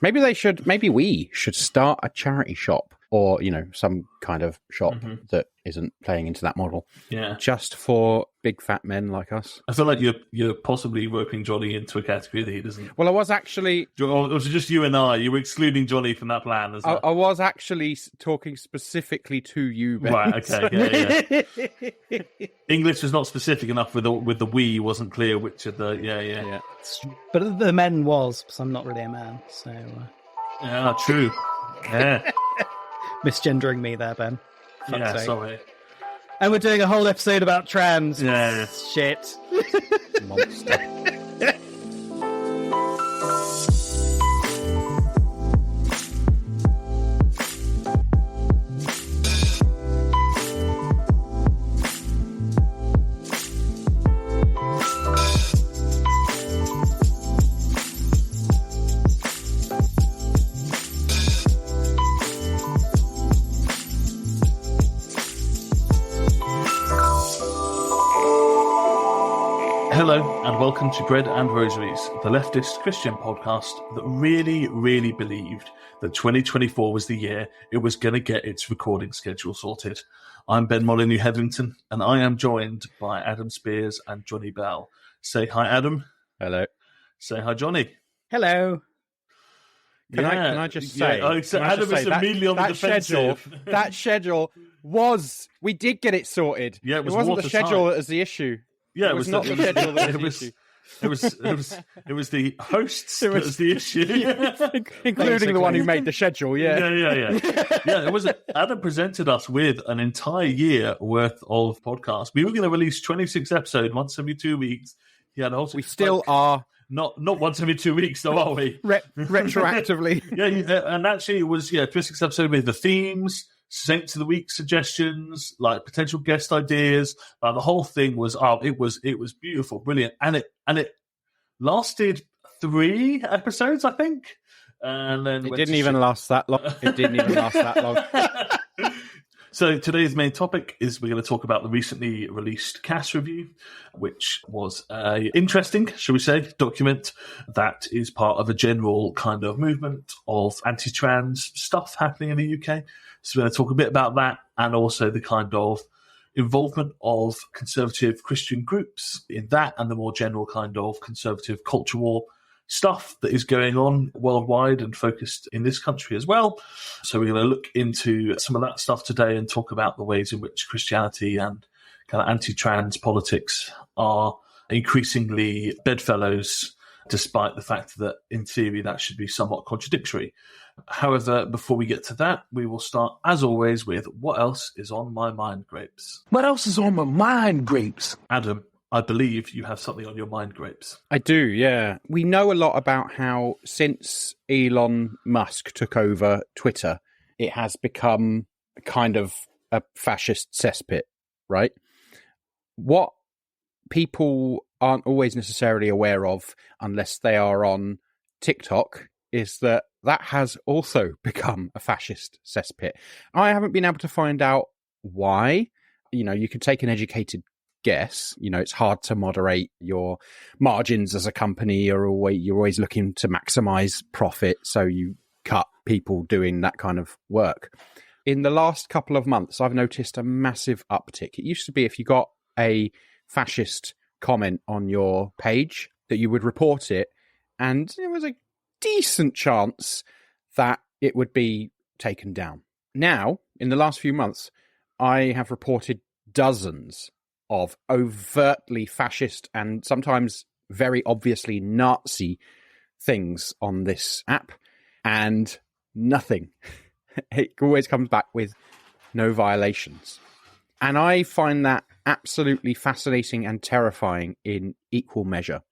Maybe we should start a charity shop, or, some kind of shop that isn't playing into that model. Yeah. Just for big fat men like us. I feel like you're possibly roping Johnny into a category that he doesn't. Well, I was actually... Or was it just you and I? You were excluding Johnny from that plan, isn't it? I was actually talking specifically to you, Ben. Right, okay, yeah. English was not specific enough with the we, wasn't clear which of the... Yeah. But the men was, because I'm not really a man, so... Yeah, true. Yeah. Misgendering me there, Ben. Yeah, sorry. And we're doing a whole episode about trans. Yeah. Shit. Monster. Hello and welcome to Bread and Rosaries, the leftist Christian podcast that really, really believed that 2024 was the year it was going to get its recording schedule sorted. I'm Ben Molyneux Hetherington, and I am joined by Adam Spears and Johnny Bell. Say hi, Adam. Hello. Say hi, Johnny. Hello. Can I just say... Adam is immediately on the defensive. That schedule was... We did get it sorted. Yeah, it wasn't the schedule that was the issue. Yeah, it was not the schedule that was the issue. It was the hosts that was the issue, including the one who made the schedule. Yeah. It was. Adam presented us with an entire year worth of podcasts. We were going to release 26 episodes once every 2 weeks. He had also. We still are not once every 2 weeks, though, are we? Retroactively. And actually, it was 26 episodes with the themes. Saints of the Week suggestions, like potential guest ideas. The whole thing was it was beautiful, brilliant, and it lasted 3 episodes, I think. And then it didn't even last that long. So today's main topic is we're going to talk about the recently released Cass review, which was an interesting, shall we say, document that is part of a general kind of movement of anti-trans stuff happening in the UK. So we're going to talk a bit about that, and also the kind of involvement of conservative Christian groups in that, and the more general kind of conservative culture war stuff that is going on worldwide and focused in this country as well. So we're going to look into some of that stuff today and talk about the ways in which Christianity and kind of anti-trans politics are increasingly bedfellows, despite the fact that in theory that should be somewhat contradictory. However, before we get to that, we will start, as always, with what else is on my mind, Grapes? What else is on my mind, Grapes? Adam, I believe you have something on your mind, Grapes. I do, yeah. We know a lot about how since Elon Musk took over Twitter, it has become kind of a fascist cesspit, right? What people aren't always necessarily aware of, unless they are on TikTok, is that has also become a fascist cesspit. I haven't been able to find out why. You can take an educated guess. It's hard to moderate your margins as a company. You're always looking to maximize profit, so you cut people doing that kind of work. In the last couple of months, I've noticed a massive uptick. It used to be if you got a fascist comment on your page that you would report it, and it was a decent chance that it would be taken down. Now, in the last few months, I have reported dozens of overtly fascist and sometimes very obviously Nazi things on this app, and nothing. It always comes back with no violations. And I find that absolutely fascinating and terrifying in equal measure.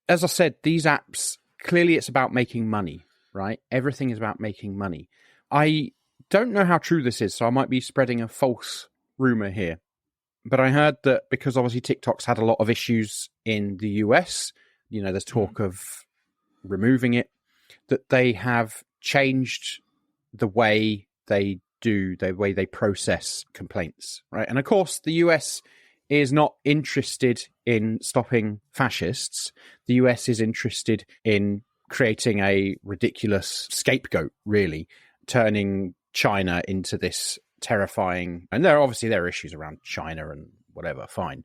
As I said, these apps, clearly it's about making money, right? Everything is about making money. I don't know how true this is, so I might be spreading a false rumor here. But I heard that because obviously TikTok's had a lot of issues in the US, there's talk of removing it, that they have changed the way they process complaints, right? And of course, the US is not interested in stopping fascists. The US is interested in creating a ridiculous scapegoat, really, turning China into this terrifying, and there are issues around China and whatever, fine.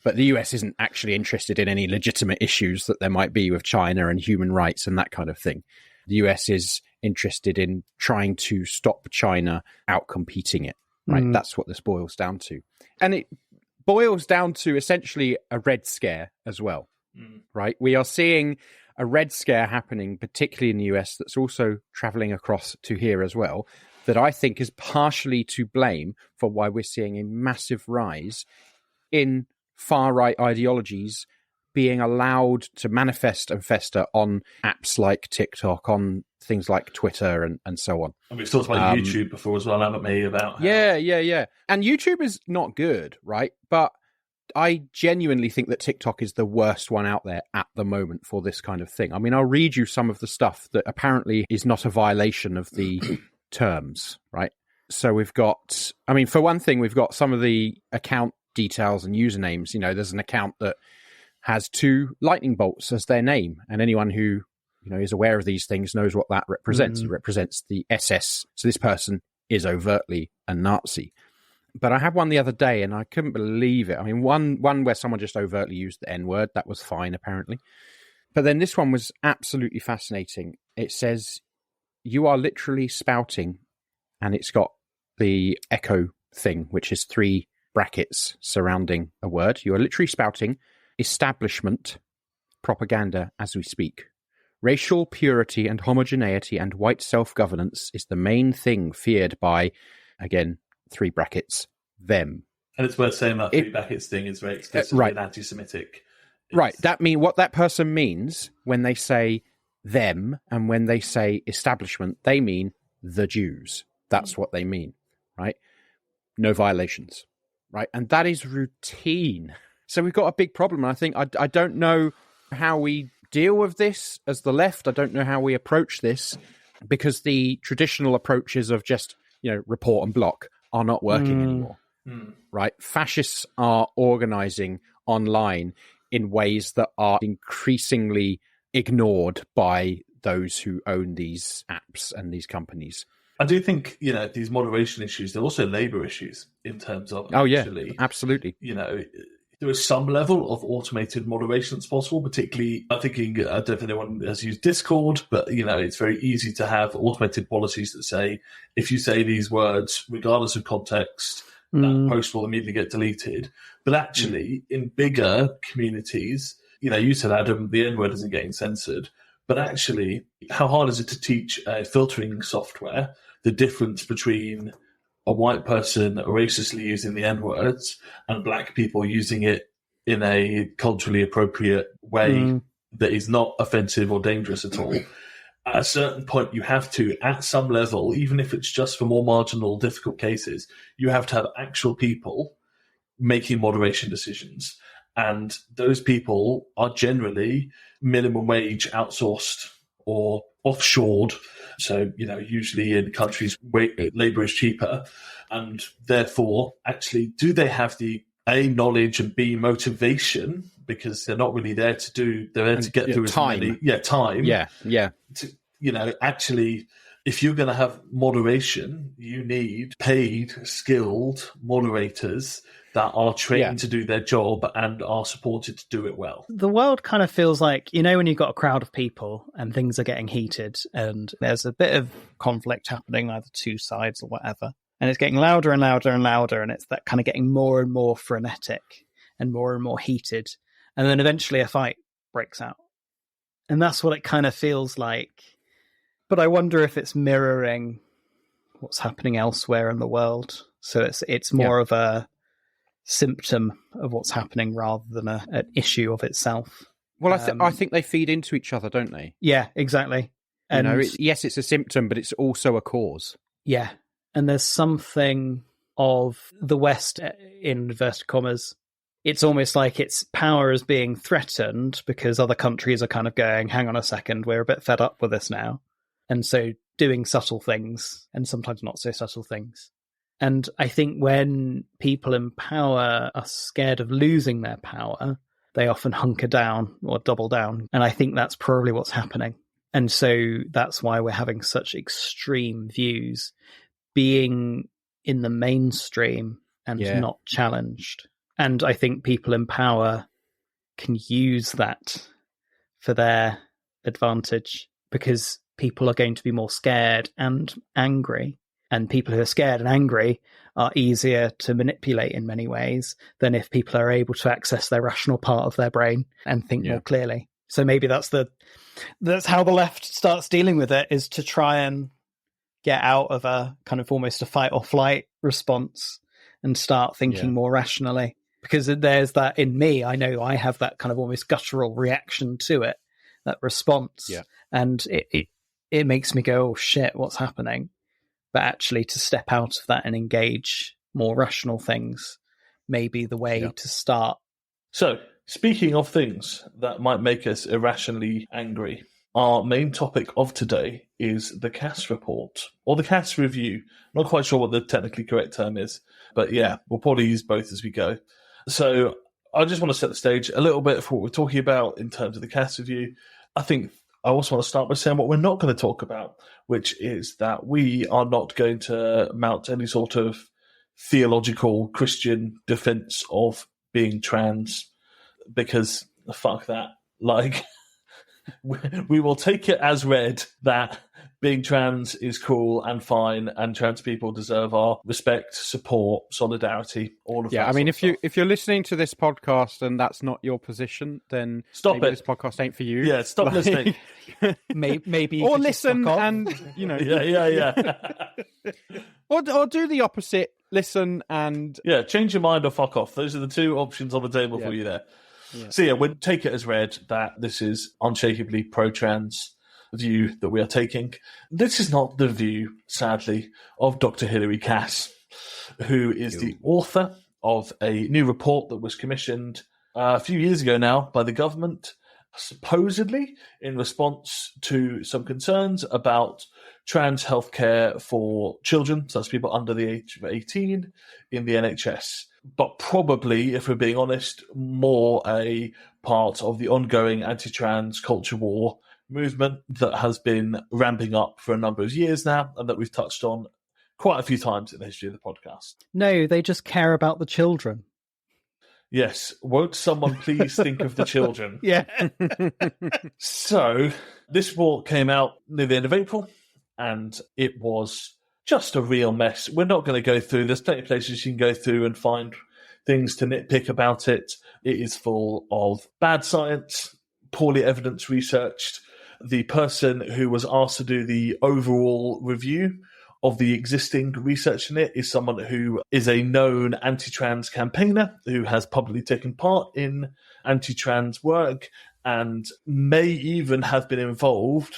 But the US isn't actually interested in any legitimate issues that there might be with China and human rights and that kind of thing. The US is interested in trying to stop China outcompeting it, right? That's what this boils down to. And it boils down to essentially a Red Scare as well, right? We are seeing a Red Scare happening, particularly in the US, that's also traveling across to here as well, that I think is partially to blame for why we're seeing a massive rise in far-right ideologies being allowed to manifest and fester on apps like TikTok, on things like Twitter and so on. And we've talked about YouTube before as well, haven't we? About how... Yeah. And YouTube is not good, right? But I genuinely think that TikTok is the worst one out there at the moment for this kind of thing. I mean, I'll read you some of the stuff that apparently is not a violation of the terms, right? So we've got, I mean, for one thing, we've got some of the account details and usernames. You know, there's an account that has 2 lightning bolts as their name, and anyone who, you know, is aware of these things knows what that represents. It represents the SS. So this person is overtly a Nazi. But I had one the other day and I couldn't believe it. I mean, one where someone just overtly used the N-word. That was fine, apparently. But then this one was absolutely fascinating. It says, "You are literally spouting," and it's got the echo thing, which is 3 brackets surrounding a word. "You are literally spouting establishment propaganda as we speak. Racial purity and homogeneity and white self-governance is the main thing feared by," again, 3 brackets, "them." And it's worth saying that 3 brackets thing is very explicitly anti-Semitic. Right. What that person means when they say them and when they say establishment, they mean the Jews. That's what they mean, right? No violations, right? And that is routine. So we've got a big problem. And I think I don't know how we deal with this as the left. I don't know how we approach this, because the traditional approaches of just, you know, report and block are not working anymore, right? Fascists are organizing online in ways that are increasingly ignored by those who own these apps and these companies. I do think, you know, these moderation issues, they're also labor issues in terms of absolutely. You know, there is some level of automated moderation that's possible, particularly, I'm thinking, I don't know if anyone has used Discord, but, you know, it's very easy to have automated policies that say, if you say these words, regardless of context, that post will immediately get deleted. But actually, in bigger communities, you know, you said, Adam, the N-word isn't getting censored. But actually, how hard is it to teach filtering software the difference between a white person racistly using the N-words and black people using it in a culturally appropriate way that is not offensive or dangerous at all? At a certain point, you have to, at some level, even if it's just for more marginal, difficult cases, you have to have actual people making moderation decisions. And those people are generally minimum wage outsourced or offshored. So, you know, usually in countries where labor is cheaper. And therefore, actually, do they have the A, knowledge, and B, motivation? Because they're not really there to do, they're there to get through time. Time. Yeah. To, you know, actually, if you're going to have moderation, you need paid, skilled moderators that are trained to do their job and are supported to do it well. The world kind of feels like, you know, when you've got a crowd of people and things are getting heated and there's a bit of conflict happening, either 2 sides or whatever, and it's getting louder and louder and louder, and it's that kind of getting more and more frenetic and more heated. And then eventually a fight breaks out. And that's what it kind of feels like. But I wonder if it's mirroring what's happening elsewhere in the world. So it's more of a symptom of what's happening rather than an issue of itself. Well, I think they feed into each other, don't they? Yeah, exactly. And you know, yes, it's a symptom, but it's also a cause. Yeah, and there's something of the West, in inverted commas. It's almost like its power is being threatened because other countries are kind of going, hang on a second, we're a bit fed up with this now. And so doing subtle things and sometimes not so subtle things. And I think when people in power are scared of losing their power, they often hunker down or double down. And I think that's probably what's happening. And so that's why we're having such extreme views being in the mainstream and not challenged. And I think people in power can use that for their advantage, because people are going to be more scared and angry. And people who are scared and angry are easier to manipulate in many ways than if people are able to access their rational part of their brain and think more clearly. So maybe that's how the left starts dealing with it, is to try and get out of a kind of almost a fight or flight response and start thinking more rationally. Because there's that in me. I know I have that kind of almost guttural reaction to it, that response. Yeah. And it makes me go, oh shit, what's happening? But actually to step out of that and engage more rational things may be the way to start. So, speaking of things that might make us irrationally angry, our main topic of today is the Cass report, or the Cass review. Not quite sure what the technically correct term is, but yeah, we'll probably use both as we go. So I just want to set the stage a little bit for what we're talking about in terms of the Cass review. I think I also want to start by saying what we're not going to talk about, which is that we are not going to mount any sort of theological Christian defense of being trans, because fuck that. Like, we will take it as read that being trans is cool and fine, and trans people deserve our respect, support, solidarity, all of that. Yeah, I mean, if you're listening to this podcast and that's not your position, then stop maybe it. This podcast ain't for you. Yeah, stop listening. Maybe or listen and or do the opposite. Listen and change your mind or fuck off. Those are the two options on the table for you there. Yeah. So we'll take it as read that this is unshakably pro-trans view that we are taking. This is not the view, sadly, of Dr. Hilary Cass, who is the author of a new report that was commissioned a few years ago now by the government, supposedly in response to some concerns about trans healthcare for children, so that's people under the age of 18, in the NHS. But probably, if we're being honest, more a part of the ongoing anti-trans culture war movement that has been ramping up for a number of years now, and that we've touched on quite a few times in the history of the podcast. No, they just care about the children. Yes. Won't someone please think of the children? Yeah. So, this report came out near the end of April, and it was just a real mess. We're not going to go through. There's plenty of places you can go through and find things to nitpick about it. It is full of bad science, poorly evidence researched. The person who was asked to do the overall review of the existing research in it is someone who is a known anti-trans campaigner who has publicly taken part in anti-trans work and may even have been involved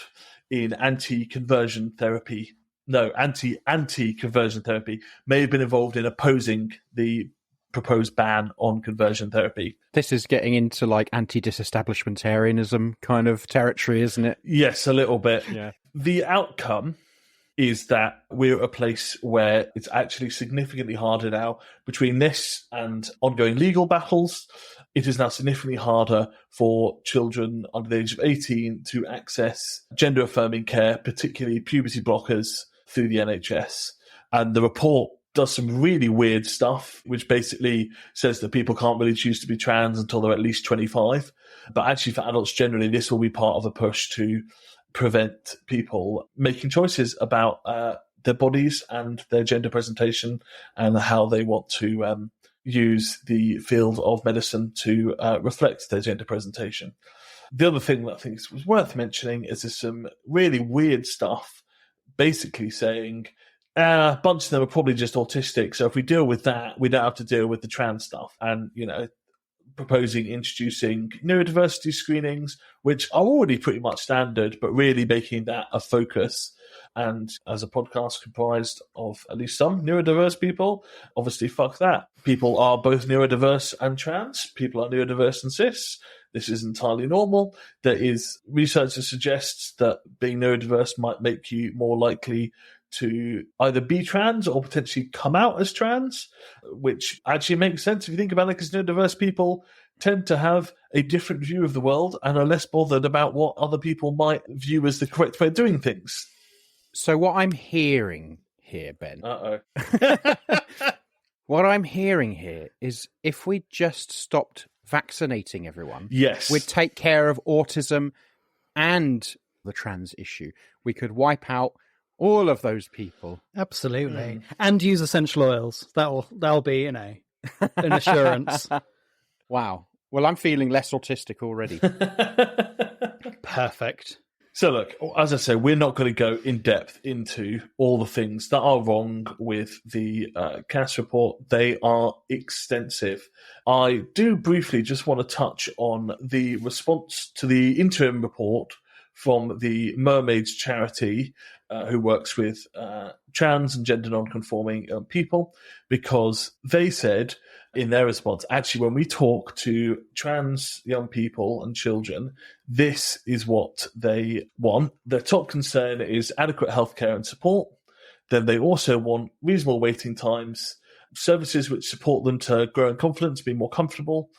in anti-conversion therapy. No, anti-conversion therapy, may have been involved in opposing the proposed ban on conversion therapy. This is getting into like anti-disestablishmentarianism kind of territory, isn't it? Yes, a little bit. Yeah. The outcome is that we're at a place where it's actually significantly harder now between this and ongoing legal battles. It is now significantly harder for children under the age of 18 to access gender-affirming care, particularly puberty blockers, through the NHS. And the report does some really weird stuff, which basically says that people can't really choose to be trans until they're at least 25. But actually, for adults generally, this will be part of a push to prevent people making choices about their bodies and their gender presentation and how they want to use the field of medicine to reflect their gender presentation. The other thing that I think was worth mentioning is there's some really weird stuff basically saying a bunch of them are probably just autistic, so if we deal with that, we don't have to deal with the trans stuff. And, proposing introducing neurodiversity screenings, which are already pretty much standard, but really making that a focus. And as a podcast comprised of at least some neurodiverse people, obviously fuck that. People are both neurodiverse and trans. People are neurodiverse and cis. This is entirely normal. There is research that suggests that being neurodiverse might make you more likely to either be trans or potentially come out as trans, which actually makes sense if you think about it, because neurodiverse people tend to have a different view of the world and are less bothered about what other people might view as the correct way of doing things. So what I'm hearing here, Ben, Uh-oh. what I'm hearing here is if we just stopped vaccinating everyone, Yes. we'd take care of autism and the trans issue. We could wipe out all of those people. Absolutely. And use essential oils. That'll be, an assurance. Wow. Well, I'm feeling less autistic already. Perfect. So look, as I say, we're not going to go in depth into all the things that are wrong with the CAS report. They are extensive. I do briefly just want to touch on the response to the interim report from the Mermaids charity, who works with trans and gender non-conforming people, because they said in their response, actually, when we talk to trans young people and children, this is what they want. Their top concern is adequate healthcare and support. Then they also want reasonable waiting times, services which support them to grow in confidence, be more comfortable,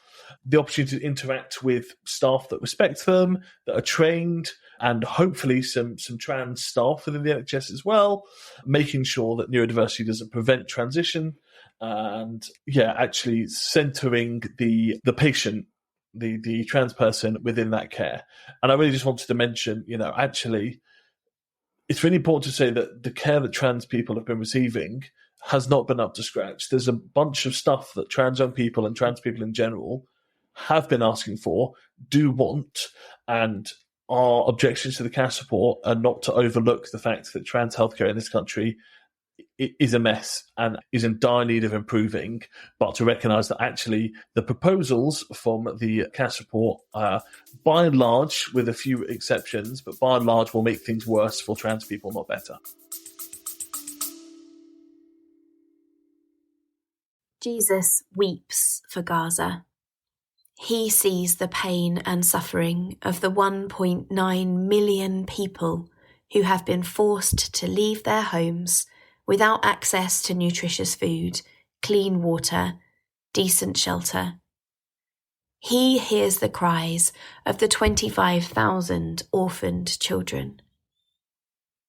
the opportunity to interact with staff that respect them, that are trained, and hopefully some trans staff within the NHS as well, making sure that neurodiversity doesn't prevent transition, and actually centering the patient, the trans person within that care. And I really just wanted to mention, actually, it's really important to say that the care that trans people have been receiving has not been up to scratch. There's a bunch of stuff that trans young people and trans people in general have been asking for, do want, and our objections to the CAS report are not to overlook the fact that trans healthcare in this country is a mess and is in dire need of improving, but to recognise that actually the proposals from the CAS report, by and large, with a few exceptions, but by and large will make things worse for trans people, not better. Jesus weeps for Gaza. He sees the pain and suffering of the 1.9 million people who have been forced to leave their homes without access to nutritious food, clean water, decent shelter. He hears the cries of the 25,000 orphaned children.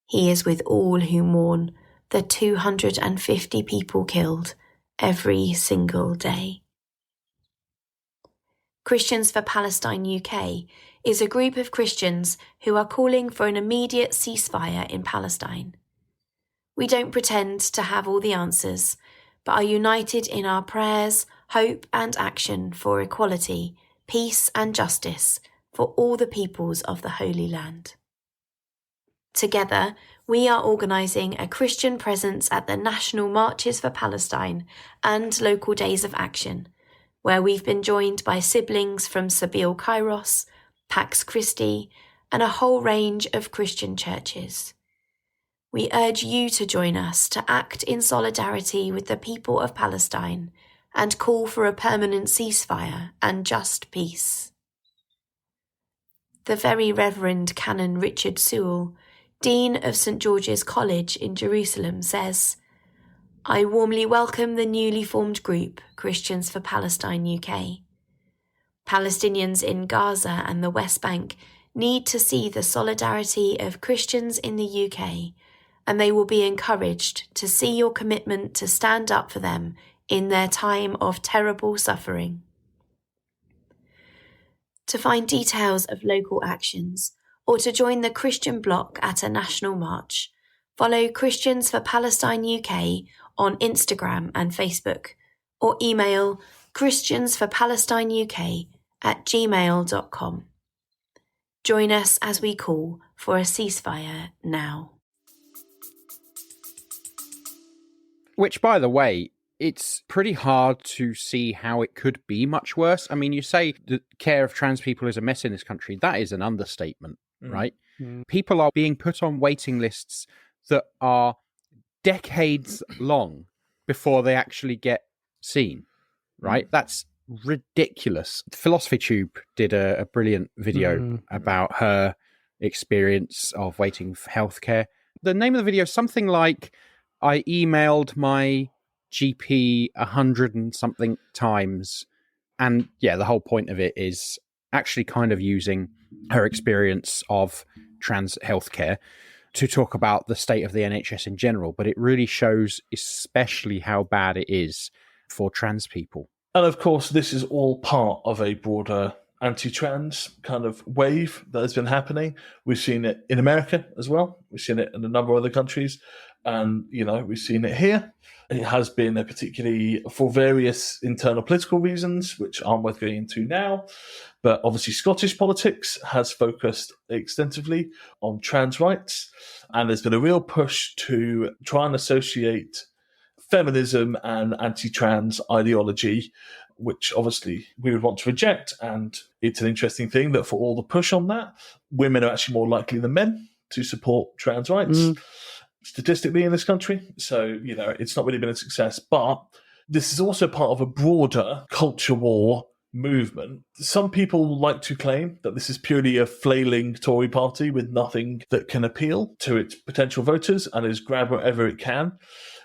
He is with all who mourn the 250 people killed every single day. Christians for Palestine UK is a group of Christians who are calling for an immediate ceasefire in Palestine. We don't pretend to have all the answers, but are united in our prayers, hope and action for equality, peace and justice for all the peoples of the Holy Land. Together, we are organising a Christian presence at the National Marches for Palestine and local days of action, where we've been joined by siblings from Sabeel Kairos, Pax Christi, and a whole range of Christian churches. We urge you to join us to act in solidarity with the people of Palestine and call for a permanent ceasefire and just peace. The Very Reverend Canon Richard Sewell, Dean of St George's College in Jerusalem, says, I warmly welcome the newly formed group, Christians for Palestine UK. Palestinians in Gaza and the West Bank need to see the solidarity of Christians in the UK, and they will be encouraged to see your commitment to stand up for them in their time of terrible suffering. To find details of local actions or to join the Christian bloc at a national march, follow Christians for Palestine UK on Instagram and Facebook, or email christiansforpalestineuk@gmail.com. Join us as we call for a ceasefire now. Which, by the way, it's pretty hard to see how it could be much worse. I mean, you say the care of trans people is a mess in this country. That is an understatement, right? People are being put on waiting lists that are decades long before they actually get seen, right? That's ridiculous. Philosophy Tube did a brilliant video about her experience of waiting for healthcare. The name of the video is something like, I emailed my GP 100 and something times And yeah, the whole point of it is actually kind of using her experience of trans healthcare to talk about the state of the NHS in general, but it really shows especially how bad it is for trans people. And of course, this is all part of a broader anti-trans kind of wave that has been happening. We've seen it in America as well. We've seen it in a number of other countries. And, we've seen it here. It has been a particularly for various internal political reasons, which aren't worth going into now. But obviously, Scottish politics has focused extensively on trans rights. And there's been a real push to try and associate feminism and anti-trans ideology, which obviously we would want to reject. And it's an interesting thing that for all the push on that, women are actually more likely than men to support trans rights statistically in this country. So, it's not really been a success. But this is also part of a broader culture war movement. Some people like to claim that this is purely a flailing Tory party with nothing that can appeal to its potential voters and is grab whatever it can,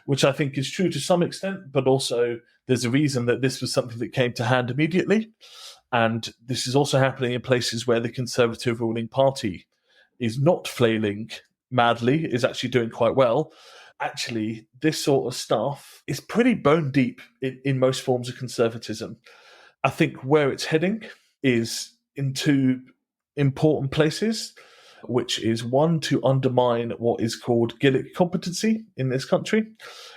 which I think is true to some extent, but also there's a reason that this was something that came to hand immediately. And this is also happening in places where the Conservative ruling party is not flailing madly, is actually doing quite well. Actually, this sort of stuff is pretty bone deep in most forms of conservatism. I think where it's heading is into important places, which is one, to undermine what is called Gaillot competency in this country,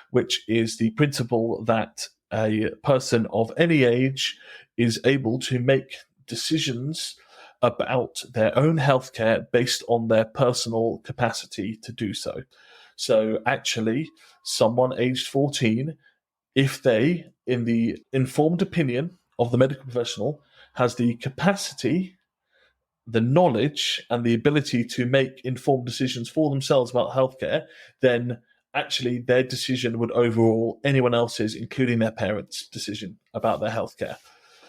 which is the principle that a person of any age is able to make decisions about their own healthcare based on their personal capacity to do so. So actually, someone aged 14, if they, in the informed opinion of the medical professional, has the capacity, the knowledge, and the ability to make informed decisions for themselves about healthcare, then actually their decision would overrule anyone else's, including their parents' decision about their healthcare.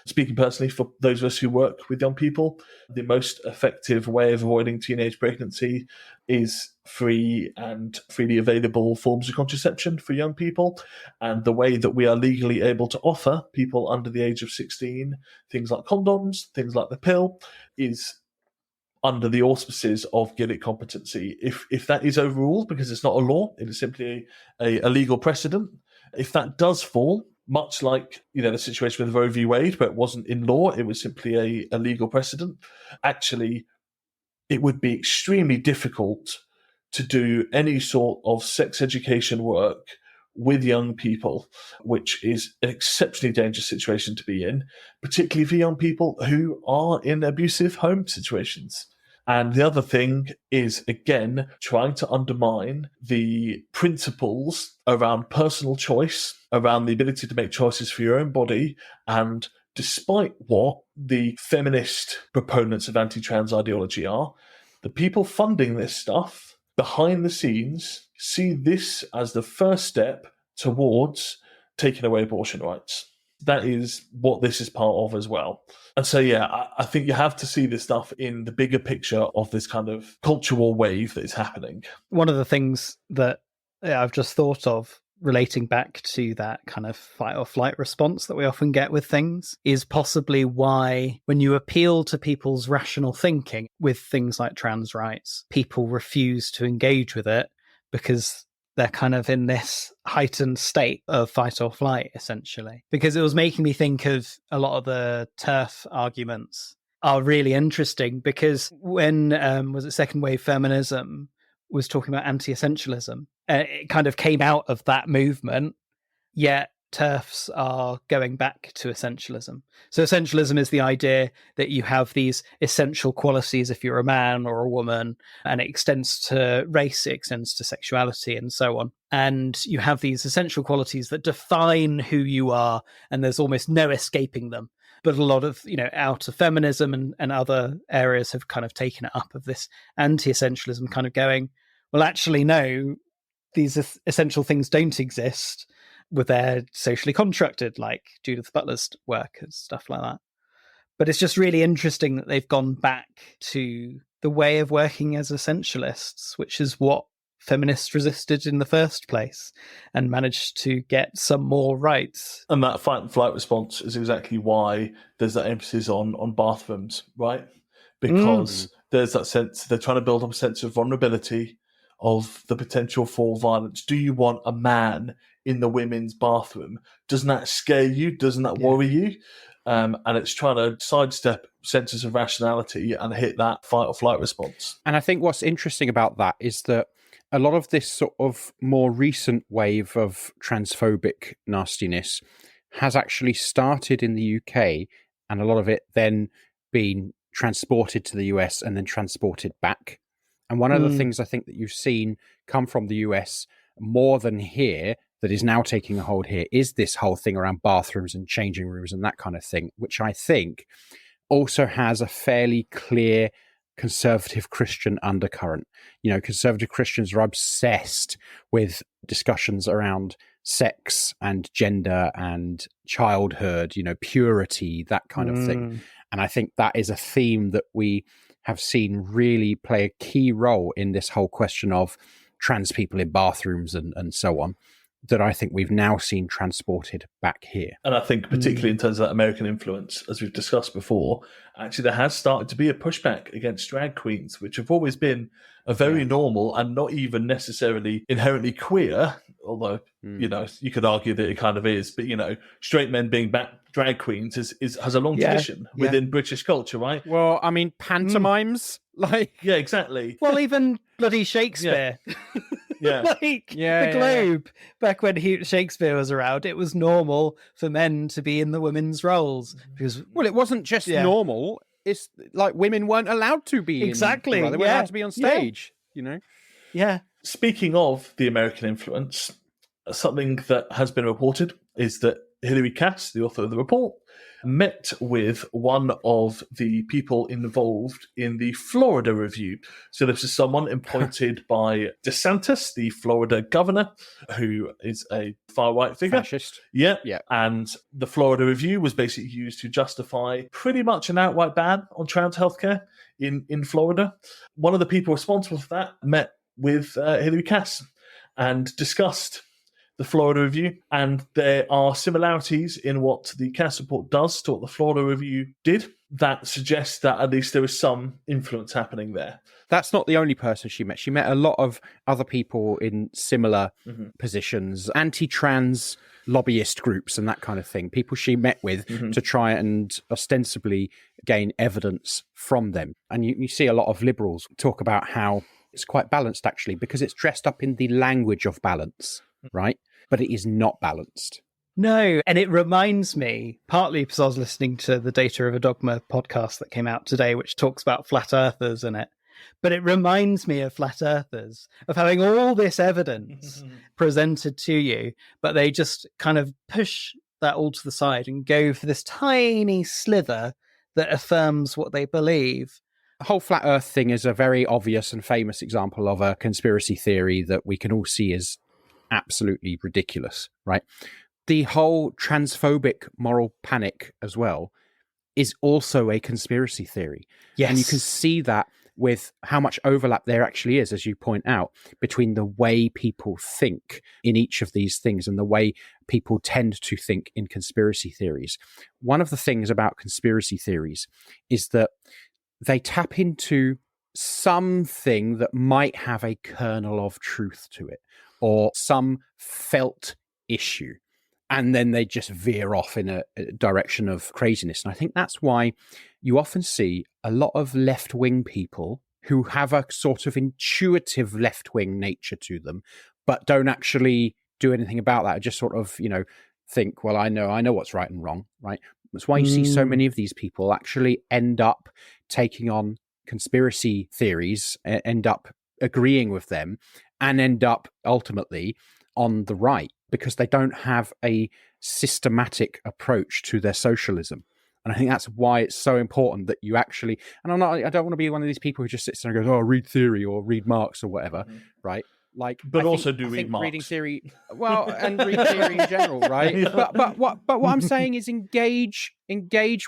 Speaking personally, for those of us who work with young people, the most effective way of avoiding teenage pregnancy is free and freely available forms of contraception for young people. And the way that we are legally able to offer people under the age of 16 things like condoms, things like the pill, is under the auspices of Gaillot competency. If that is overruled, because it's not a law, it is simply a legal precedent, if that does fall, much like the situation with Roe v. Wade, where it wasn't in law, it was simply a legal precedent, actually it would be extremely difficult to do any sort of sex education work with young people, which is an exceptionally dangerous situation to be in, particularly for young people who are in abusive home situations. And the other thing is, again, trying to undermine the principles around personal choice, around the ability to make choices for your own body. And despite what the feminist proponents of anti-trans ideology are, the people funding this stuff behind the scenes see this as the first step towards taking away abortion rights. That is what this is part of as well. And so, yeah, I think you have to see this stuff in the bigger picture of this kind of cultural wave that is happening. One of the things that I've just thought of relating back to that kind of fight or flight response that we often get with things is possibly why when you appeal to people's rational thinking with things like trans rights, people refuse to engage with it because they're kind of in this heightened state of fight or flight, essentially. Because it was making me think of a lot of the TERF arguments are really interesting because when, was it second wave feminism was talking about anti-essentialism, it kind of came out of that movement, yet TERFs are going back to essentialism. So essentialism is the idea that you have these essential qualities if you're a man or a woman, and it extends to race, it extends to sexuality and so on. And you have these essential qualities that define who you are, and there's almost no escaping them. But a lot of, outer feminism and other areas have kind of taken it up of this anti-essentialism kind of going, well, actually, no, these essential things don't exist. With their socially constructed, like Judith Butler's work and stuff like that. But it's just really interesting that they've gone back to the way of working as essentialists, which is what feminists resisted in the first place and managed to get some more rights. And that fight and flight response is exactly why there's that emphasis on bathrooms, right? Because there's that sense, they're trying to build up a sense of vulnerability, of the potential for violence. Do you want a man in the women's bathroom? Doesn't that scare you? Doesn't that worry you? And it's trying to sidestep senses of rationality and hit that fight or flight response. And I think what's interesting about that is that a lot of this sort of more recent wave of transphobic nastiness has actually started in the UK, and a lot of it then been transported to the US and then transported back. And one of the things I think that you've seen come from the US more than here, that is now taking a hold here, is this whole thing around bathrooms and changing rooms and that kind of thing, which I think also has a fairly clear conservative Christian undercurrent. You know, conservative Christians are obsessed with discussions around sex and gender and childhood, you know, purity, that kind of thing. And I think that is a theme that we have seen really play a key role in this whole question of trans people in bathrooms and so on, that I think we've now seen transported back here. And I think particularly in terms of that American influence, as we've discussed before, actually there has started to be a pushback against drag queens, which have always been a very normal and not even necessarily inherently queer, although, you know, you could argue that it kind of is, but, you know, straight men being drag queens has a long tradition within British culture, right? Well, I mean, pantomimes, like... Yeah, exactly. Well, even bloody Shakespeare. Yeah. The Globe, back when Shakespeare was around, it was normal for men to be in the women's roles. Because, well, it wasn't just normal. It's like women weren't allowed to be exactly. They weren't allowed to be on stage, you know? Yeah. Speaking of the American influence, something that has been reported is that Hilary Cass, the author of the report, met with one of the people involved in the Florida review. So this is someone appointed by DeSantis, the Florida governor, who is a far-right figure. Fascist. Yeah. And the Florida review was basically used to justify pretty much an outright ban on trans healthcare in Florida. One of the people responsible for that met with Hilary Cass and discussed the Florida Review, and there are similarities in what the Cass report does to what the Florida Review did that suggests that at least there is some influence happening there. That's not the only person she met. She met a lot of other people in similar positions, anti-trans lobbyist groups and that kind of thing, people she met with to try and ostensibly gain evidence from them. And you see a lot of liberals talk about how it's quite balanced, actually, because it's dressed up in the language of balance, right? But it is not balanced. No, and it reminds me, partly because I was listening to the Data of a Dogma podcast that came out today, which talks about flat earthers in it, but it reminds me of flat earthers, of having all this evidence presented to you, but they just kind of push that all to the side and go for this tiny slither that affirms what they believe. The whole flat earth thing is a very obvious and famous example of a conspiracy theory that we can all see as absolutely ridiculous, right? The whole transphobic moral panic as well is also a conspiracy theory. Yes. And you can see that with how much overlap there actually is, as you point out, between the way people think in each of these things and the way people tend to think in conspiracy theories. One of the things about conspiracy theories is that they tap into something that might have a kernel of truth to it, or some felt issue, and then they just veer off in a direction of craziness. And I think that's why you often see a lot of left-wing people who have a sort of intuitive left-wing nature to them, but don't actually do anything about that. Just sort of, you know, think, well, I know what's right and wrong, right? That's why you see so many of these people actually end up taking on conspiracy theories, end up agreeing with them, and end up ultimately on the right, because they don't have a systematic approach to their socialism. And I think that's why it's so important that you actually, and I don't want to be one of these people who just sits there and goes, oh, read theory or read Marx or whatever, right? But I also think read Marx. reading theory, and read theory in general, right? Yeah. But what I'm saying is engage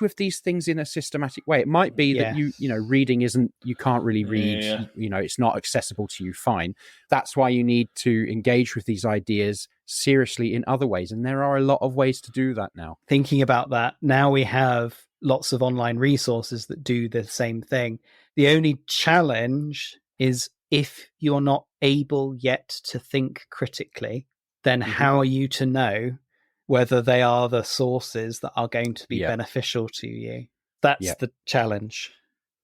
with these things in a systematic way. It might be that you reading you can't really read, it's not accessible to you. Fine. That's why you need to engage with these ideas seriously in other ways. And there are a lot of ways to do that now. Thinking about that, now we have lots of online resources that do the same thing. The only challenge is if you're not able yet to think critically, then how are you to know whether they are the sources that are going to be beneficial to you? That's the challenge.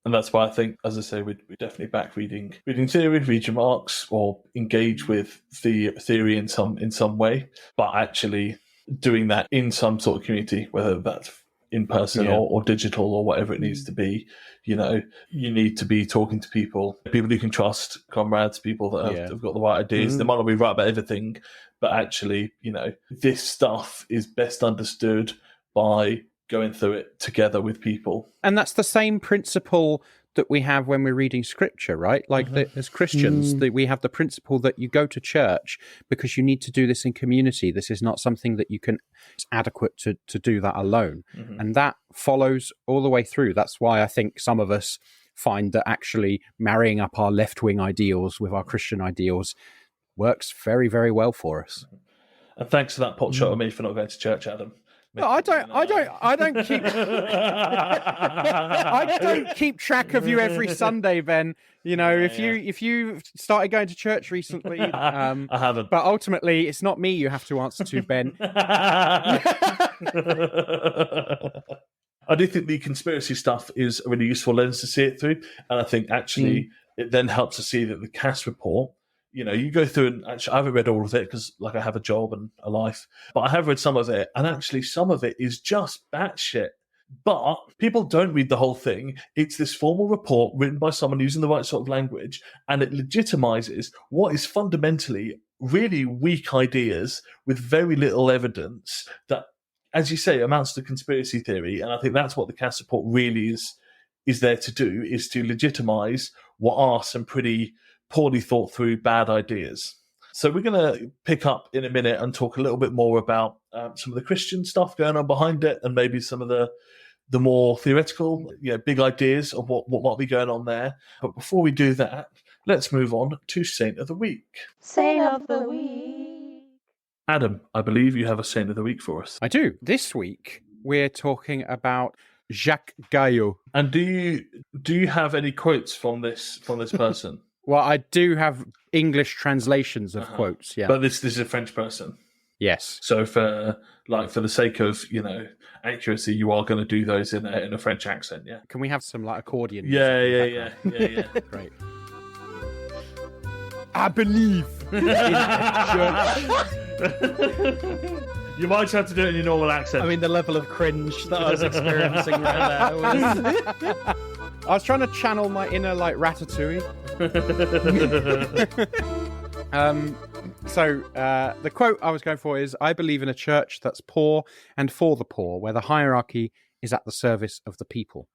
And that's why I think, as I say, we definitely back reading theory, read Marx, or engage with the theory in some way, but actually doing that in some sort of community, whether that's in person or digital or whatever it needs to be. You need to be talking to people you can trust, comrades, people that have got the right ideas. They might not be right about everything, but actually, this stuff is best understood by going through it together with people. And that's the same principle that we have when we're reading scripture, right? As Christians, we have the principle that you go to church because you need to do this in community. This is not something that it's adequate to do that alone. And that follows all the way through. That's why I think some of us find that actually marrying up our left-wing ideals with our Christian ideals works very, very well for us. And thanks for that pot shot of me for not going to church, Adam. No, I don't keep I don't keep track of you every Sunday, Ben. If you started going to church recently, I haven't. But ultimately, it's not me you have to answer to, Ben. I do think the conspiracy stuff is a really useful lens to see it through, and I think actually it then helps to see that the Cass report. You go through, and actually I haven't read all of it because I have a job and a life, but I have read some of it, and actually some of it is just batshit. But people don't read the whole thing. It's this formal report written by someone using the right sort of language, and it legitimizes what is fundamentally really weak ideas with very little evidence that, as you say, amounts to conspiracy theory. And I think that's what the Cass report really is there to do, is to legitimize what are some pretty poorly thought through bad ideas. So we're going to pick up in a minute and talk a little bit more about some of the Christian stuff going on behind it, and maybe some of the more theoretical, big ideas of what might be going on there. But before we do that, let's move on to Saint of the Week. Saint of the Week. Adam, I believe you have a Saint of the Week for us. I do. This week we're talking about Jacques Gaillot. And do you have any quotes from this person? Well, I do have English translations of quotes, yeah. But this is a French person. Yes. So for the sake of, accuracy, you are going to do those in a French accent, yeah? Can we have some accordion? Yeah. Great. I believe in You might have to do it in your normal accent. I mean, the level of cringe that I was experiencing right there was... I was trying to channel my inner, Ratatouille. So the quote I was going for is, I believe in a church that's poor and for the poor, where the hierarchy is at the service of the people.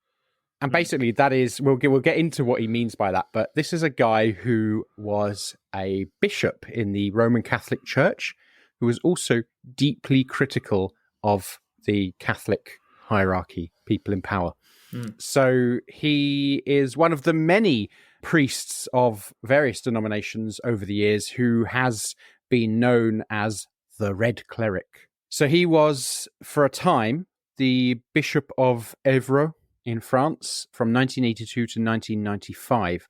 And basically that is, we'll get into what he means by that, but this is a guy who was a bishop in the Roman Catholic Church, who was also deeply critical of the Catholic hierarchy, people in power. So he is one of the many priests of various denominations over the years who has been known as the Red Cleric. So he was, for a time, the Bishop of Évreux in France from 1982 to 1995.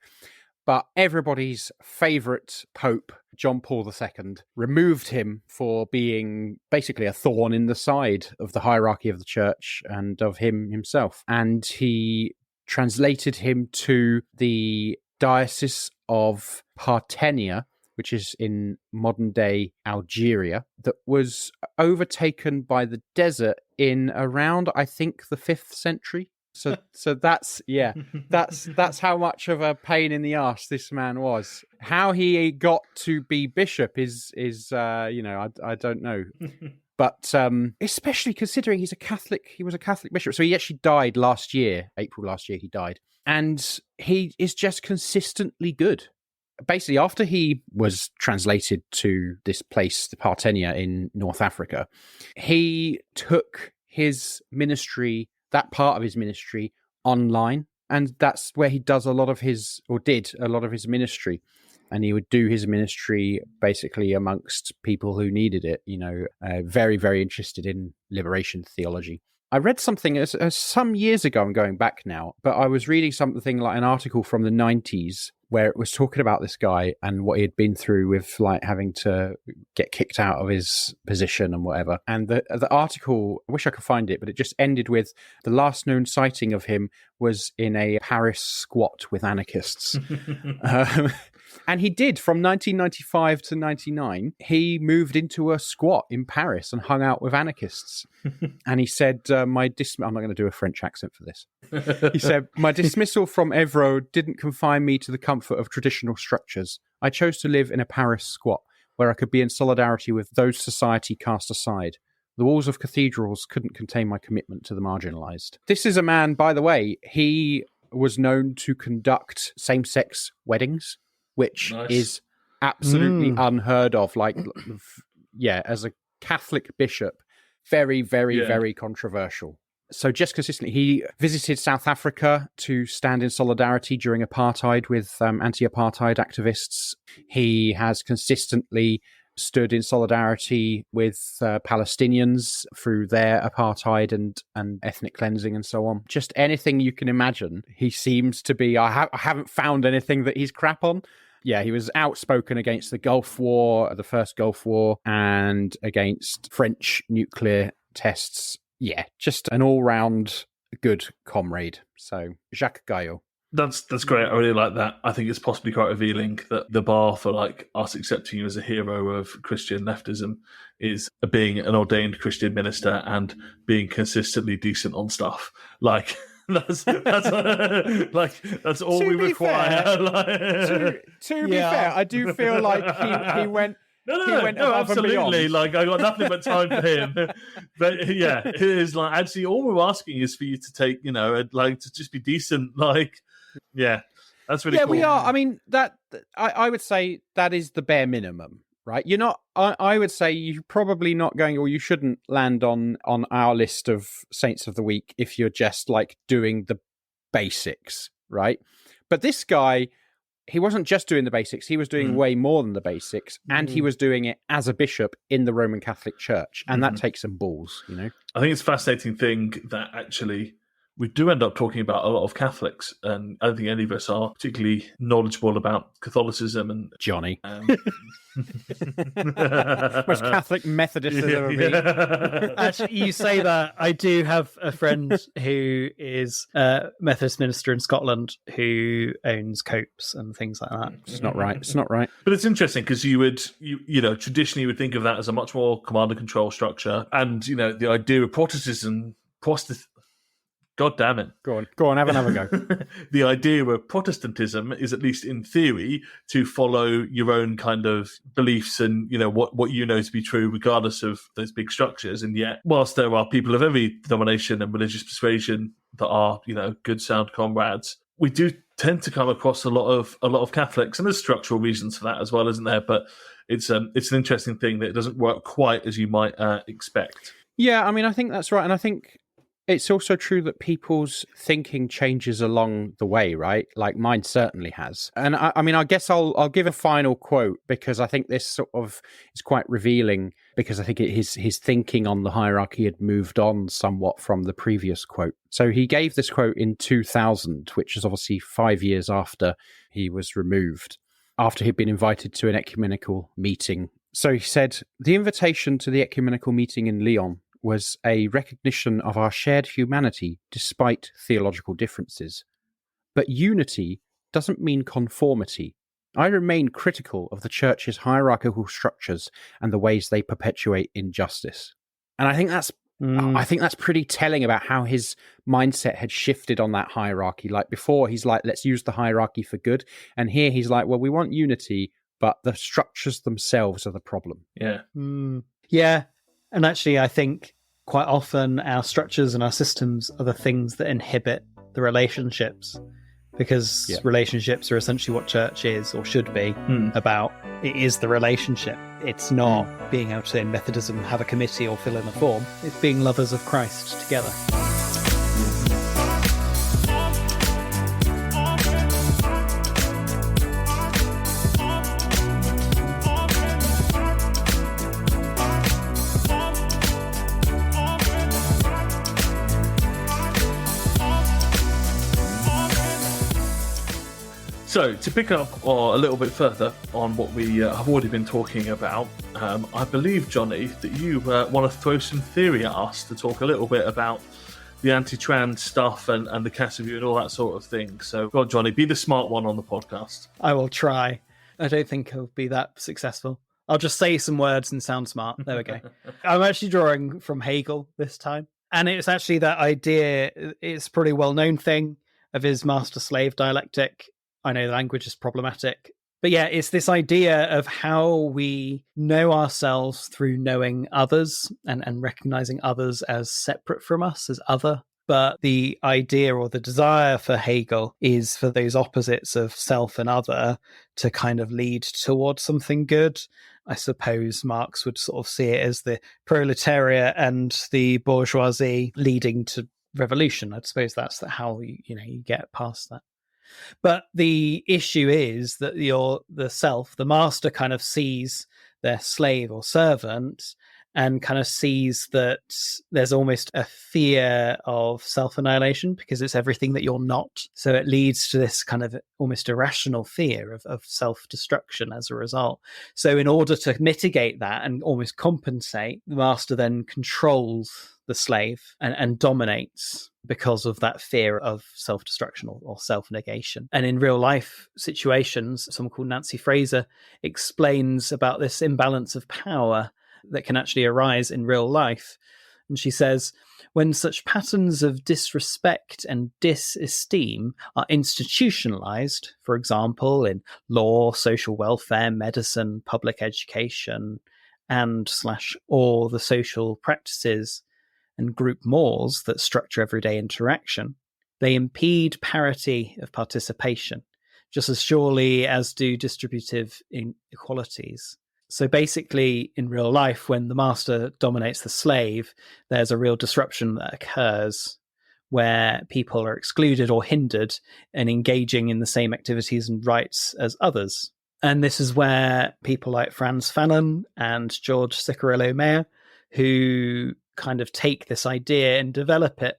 But everybody's favourite Pope, John Paul II, removed him for being basically a thorn in the side of the hierarchy of the church and of him himself. And he translated him to the Diocese of Partenia, which is in modern-day Algeria, that was overtaken by the desert in around, I think, the 5th century. So that's that's how much of a pain in the arse this man was. How he got to be bishop is I don't know. But especially considering he was a Catholic bishop. So he actually died last year, April last year he died. And he is just consistently good. basically, after he was translated to this place, the Partenia in North Africa, he took his ministry, that part of his ministry, online. And that's where he does a lot of his, or did a lot of his ministry. And he would do his ministry basically amongst people who needed it, very, very interested in liberation theology. I read something some years ago, I'm going back now, but I was reading something like an article from the 90s where it was talking about this guy and what he had been through with like having to get kicked out of his position and whatever. And the article, I wish I could find it, but it just ended with the last known sighting of him was in a Paris squat with anarchists. And he did from 1995 to 99. He moved into a squat in Paris and hung out with anarchists. And he said, I'm not going to do a French accent for this. He said, my dismissal from Evro didn't confine me to the comfort of traditional structures. I chose to live in a Paris squat where I could be in solidarity with those society cast aside. The walls of cathedrals couldn't contain my commitment to the marginalized. This is a man, by the way, he was known to conduct same-sex weddings, which is absolutely unheard of. Like, as a Catholic bishop, very, very, very controversial. So just consistently, he visited South Africa to stand in solidarity during apartheid with anti-apartheid activists. He has consistently stood in solidarity with Palestinians through their apartheid and ethnic cleansing and so on. Just anything you can imagine. He seems to be, I haven't found anything that he's crap on. Yeah, he was outspoken against the Gulf War, the first Gulf War, and against French nuclear tests. Yeah, just an all-round good comrade. So, Jacques Gaillot. That's great. I really like that. I think it's possibly quite revealing that the bar for like us accepting you as a hero of Christian leftism is being an ordained Christian minister and being consistently decent on stuff. Like that's all we require. To be fair, I do feel like he went. No, absolutely. Like, I got nothing but time for him. But yeah, it is like, actually, all we're asking is for you to take, to just be decent. Like, yeah, that's really cool. We are. I mean, I would say that is the bare minimum, right? You're not, I would say you're probably not going, or you shouldn't land on our list of Saints of the Week if you're just like doing the basics, right? But this guy, he wasn't just doing the basics, he was doing way more than the basics, and he was doing it as a bishop in the Roman Catholic Church, and that takes some balls, I think it's a fascinating thing that actually we do end up talking about a lot of Catholics, and I don't think any of us are particularly knowledgeable about Catholicism and Johnny. Most Catholic Methodist I've ever been. Actually, you say that. I do have a friend who is a Methodist minister in Scotland who owns copes and things like that. It's not right. It's not right. But it's interesting because you traditionally you would think of that as a much more command and control structure, and the idea of Protestantism. God damn it. Go on, have another go. The idea of Protestantism is, at least in theory, to follow your own kind of beliefs and, what you know to be true, regardless of those big structures. And yet, whilst there are people of every denomination and religious persuasion that are, good, sound comrades, we do tend to come across a lot of Catholics, and there's structural reasons for that as well, isn't there? But it's an interesting thing that it doesn't work quite as you might expect. Yeah, I mean, I think that's right. And I think it's also true that people's thinking changes along the way, right? Like mine certainly has. And I guess I'll give a final quote because I think this sort of is quite revealing, because I think his thinking on the hierarchy had moved on somewhat from the previous quote. So he gave this quote in 2000, which is obviously 5 years after he was removed, after he'd been invited to an ecumenical meeting. So he said, "The invitation to the ecumenical meeting in Lyon was a recognition of our shared humanity despite theological differences. But unity doesn't mean conformity. I remain critical of the church's hierarchical structures and the ways they perpetuate injustice." And I think that's pretty telling about how his mindset had shifted on that hierarchy. Like before, he's like, let's use the hierarchy for good. And here he's like, well, we want unity, but the structures themselves are the problem. Yeah. Yeah. And actually, I think quite often our structures and our systems are the things that inhibit the relationships. because Yeah. relationships are essentially what church is or should be about. It is the relationship. It's not being able to, in Methodism, have a committee or fill in a form. It's being lovers of Christ together. So, to pick up a little bit further on what we have already been talking about, I believe, Johnny, that you want to throw some theory at us to talk a little bit about the anti-trans stuff and the Cass review and all that sort of thing. So, go on, Johnny, be the smart one on the podcast. I will try. I don't think I'll be that successful. I'll just say some words and sound smart. There we go. I'm actually drawing from Hegel this time. And it's actually that idea, it's a pretty well-known thing of his master-slave dialectic. I know the language is problematic. But yeah, it's this idea of how we know ourselves through knowing others and recognizing others as separate from us, as other. But the idea or the desire for Hegel is for those opposites of self and other to kind of lead towards something good. I suppose Marx would sort of see it as the proletariat and the bourgeoisie leading to revolution. I suppose that's how you get past that. But the issue is that the self, the master, kind of sees their slave or servant and kind of sees that there's almost a fear of self-annihilation because it's everything that you're not. So it leads to this kind of almost irrational fear of self-destruction as a result. So in order to mitigate that and almost compensate, the master then controls the slave and dominates because of that fear of self-destruction or self-negation. And in real life situations, someone called Nancy Fraser explains about this imbalance of power that can actually arise in real life. And she says, when such patterns of disrespect and disesteem are institutionalized, for example, in law, social welfare, medicine, public education, and/or the social practices and group mores that structure everyday interaction, they impede parity of participation, just as surely as do distributive inequalities. So basically, in real life, when the master dominates the slave, there's a real disruption that occurs where people are excluded or hindered in engaging in the same activities and rights as others. And this is where people like Frantz Fanon and George Ciccariello-Maher, who kind of take this idea and develop it,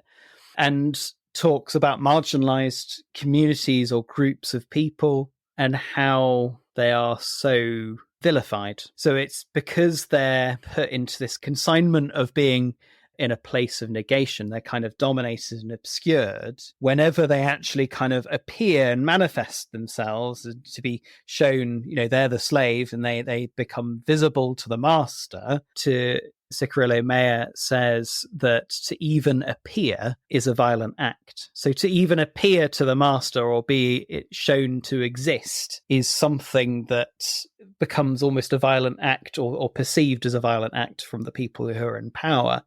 and talks about marginalized communities or groups of people and how they are so vilified. So it's because they're put into this consignment of being in a place of negation, they're kind of dominated and obscured. Whenever they actually kind of appear and manifest themselves to be shown, they're the slave and they become visible to the master. To Ciccariello-Maher says that to even appear is a violent act. So to even appear to the master or be shown to exist is something that becomes almost a violent act or perceived as a violent act from the people who are in power.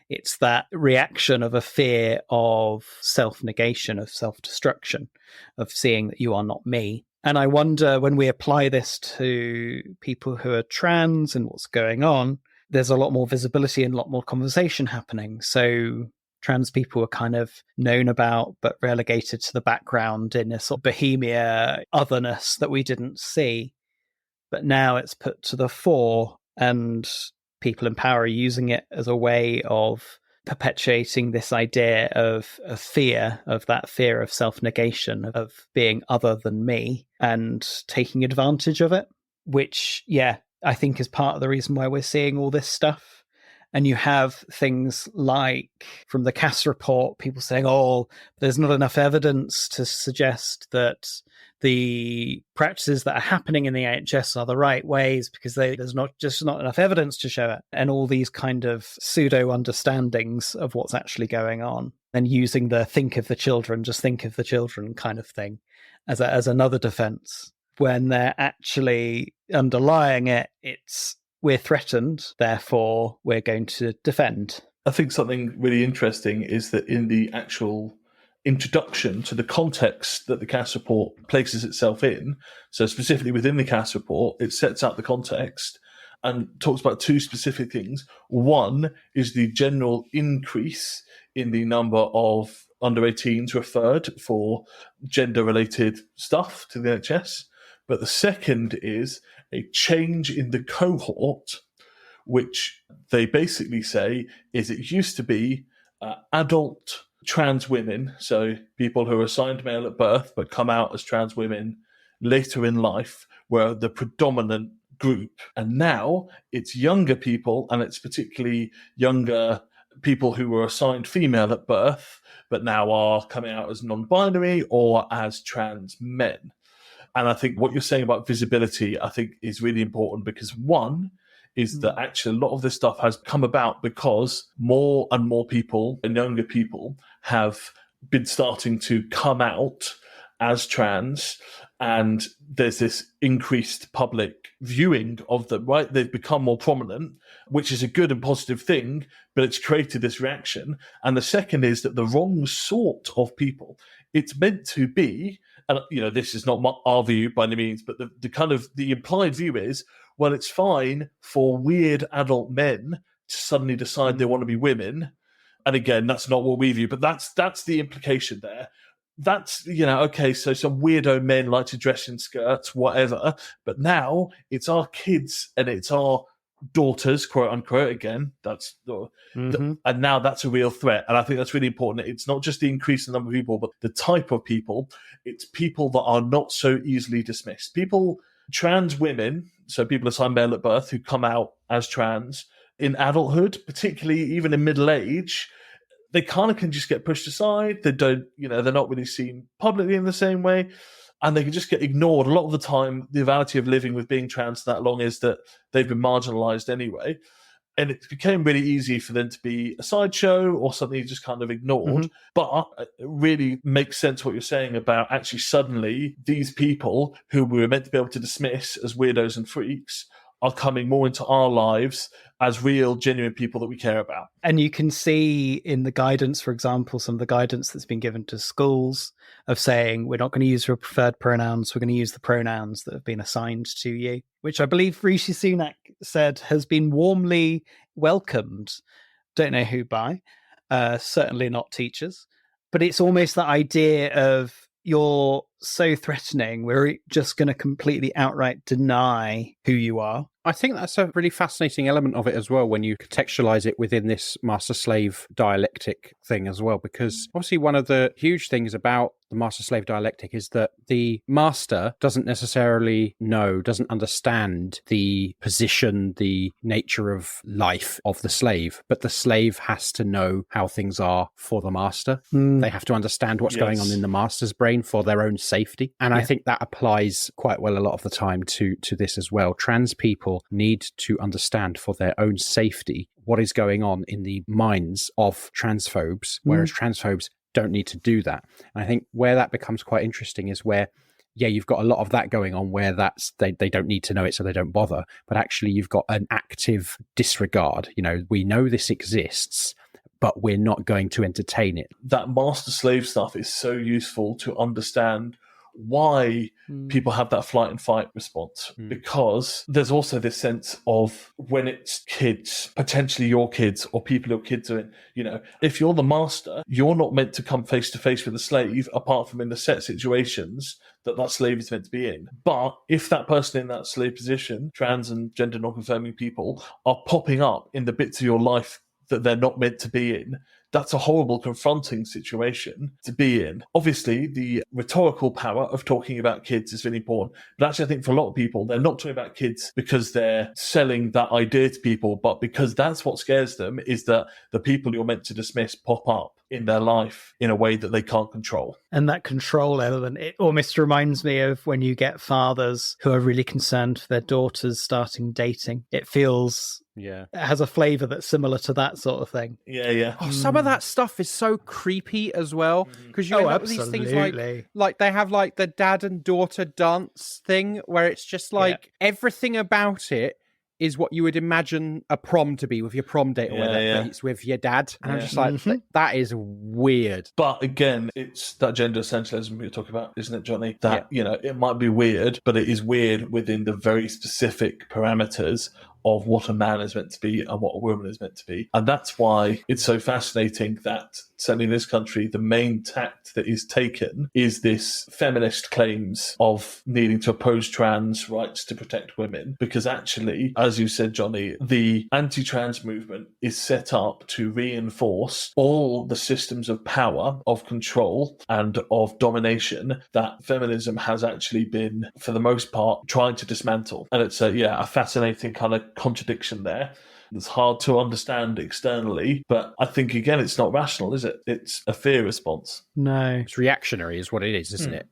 It's that reaction of a fear of self-negation, of self-destruction, of seeing that you are not me. And I wonder, when we apply this to people who are trans and what's going on, there's a lot more visibility and a lot more conversation happening. So trans people are kind of known about, but relegated to the background in a sort of bohemia otherness that we didn't see. But now it's put to the fore, and people in power are using it as a way of perpetuating this idea of fear, of that fear of self-negation, of being other than me, and taking advantage of it, which, I think is part of the reason why we're seeing all this stuff. And you have things like, from the Cass report, people saying, there's not enough evidence to suggest that the practices that are happening in the NHS are the right ways because there's not enough evidence to show it. And all these kind of pseudo understandings of what's actually going on, and using the think of the children kind of thing as another defense, when they're actually underlying it, it's we're threatened, therefore we're going to defend. I think something really interesting is that in the actual introduction to the context that the CAS report places itself in. So specifically within the CAS report, it sets out the context and talks about two specific things. One is the general increase in the number of under 18s referred for gender-related stuff to the NHS. But the second is a change in the cohort, which they basically say is it used to be adult trans women, so people who are assigned male at birth but come out as trans women later in life, were the predominant group. And now it's younger people, and it's particularly younger people who were assigned female at birth but now are coming out as non-binary or as trans men. And I think what you're saying about visibility, I think, is really important, because one is that actually a lot of this stuff has come about because more and more people and younger people have been starting to come out as trans, and there's this increased public viewing of them, right? They've become more prominent, which is a good and positive thing, but it's created this reaction. And the second is that the wrong sort of people, it's meant to be, and this is not our view by any means, but the implied view is, well, it's fine for weird adult men to suddenly decide they want to be women. And again, that's not what we view, but that's the implication there. That's, okay, so some weirdo men like to dress in skirts, whatever. But now it's our kids and it's our daughters, quote unquote, again, and now that's a real threat. And I think that's really important. It's not just the increase in the number of people, but the type of people. It's people that are not so easily dismissed. Trans women, so people assigned male at birth who come out as trans in adulthood, particularly even in middle age, they kind of can just get pushed aside. They don't, they're not really seen publicly in the same way, and they can just get ignored. A lot of the time, the reality of living with being trans that long is that they've been marginalized anyway. And it became really easy for them to be a sideshow or something just kind of ignored. But it really makes sense what you're saying about actually suddenly these people who we were meant to be able to dismiss as weirdos and freaks are coming more into our lives as real, genuine people that we care about. And you can see in the guidance, for example, some of the guidance that's been given to schools of saying, we're not going to use your preferred pronouns, we're going to use the pronouns that have been assigned to you, which I believe Rishi Sunak said has been warmly welcomed. Don't know who by, certainly not teachers. But it's almost that idea of, you're so threatening, we're just going to completely outright deny who you are. I think that's a really fascinating element of it as well, when you contextualize it within this master-slave dialectic thing as well, because obviously one of the huge things about the master-slave dialectic is that the master doesn't necessarily doesn't understand the position, the nature of life of the slave, but the slave has to know how things are for the master. They have to understand what's going on in the master's brain for their own safety. And I think that applies quite well a lot of the time to this as well. Trans people need to understand for their own safety what is going on in the minds of transphobes, whereas transphobes don't need to do that. And I think where that becomes quite interesting is where, you've got a lot of that going on where they don't need to know it, so they don't bother. But actually you've got an active disregard. We know this exists, but we're not going to entertain it. That master-slave stuff is so useful to understand why people have that flight and fight response, because there's also this sense of when it's kids, potentially your kids or people your kids are in, if you're the master, you're not meant to come face to face with a slave apart from in the set situations that slave is meant to be in. But if that person in that slave position, trans and gender non-conforming people, are popping up in the bits of your life that they're not meant to be in, that's a horrible, confronting situation to be in. Obviously, the rhetorical power of talking about kids is really important. But actually, I think for a lot of people, they're not talking about kids because they're selling that idea to people, but because that's what scares them, is that the people you're meant to dismiss pop up in their life in a way that they can't control. And that control element, it almost reminds me of when you get fathers who are really concerned for their daughters starting dating. It feels... it has a flavour that's similar to that sort of thing. Yeah. Oh, some of that stuff is so creepy as well, because you end up with these things like they have like the dad and daughter dance thing, where it's just like everything about it is what you would imagine a prom to be with your prom date or whether it's with your dad. And I'm just like, that is weird. But again, it's that gender essentialism you're talking about, isn't it, Johnny? That, it might be weird, but it is weird within the very specific parameters of what a man is meant to be and what a woman is meant to be. And that's why it's so fascinating that, certainly in this country, the main tact that is taken is this feminist claims of needing to oppose trans rights to protect women. Because actually, as you said, Johnny, the anti-trans movement is set up to reinforce all the systems of power, of control, and of domination that feminism has actually been, for the most part, trying to dismantle. And it's a fascinating kind of contradiction there. It's hard to understand externally, but I think, again, it's not rational, is it? It's a fear response. No. It's reactionary is what it is, isn't it?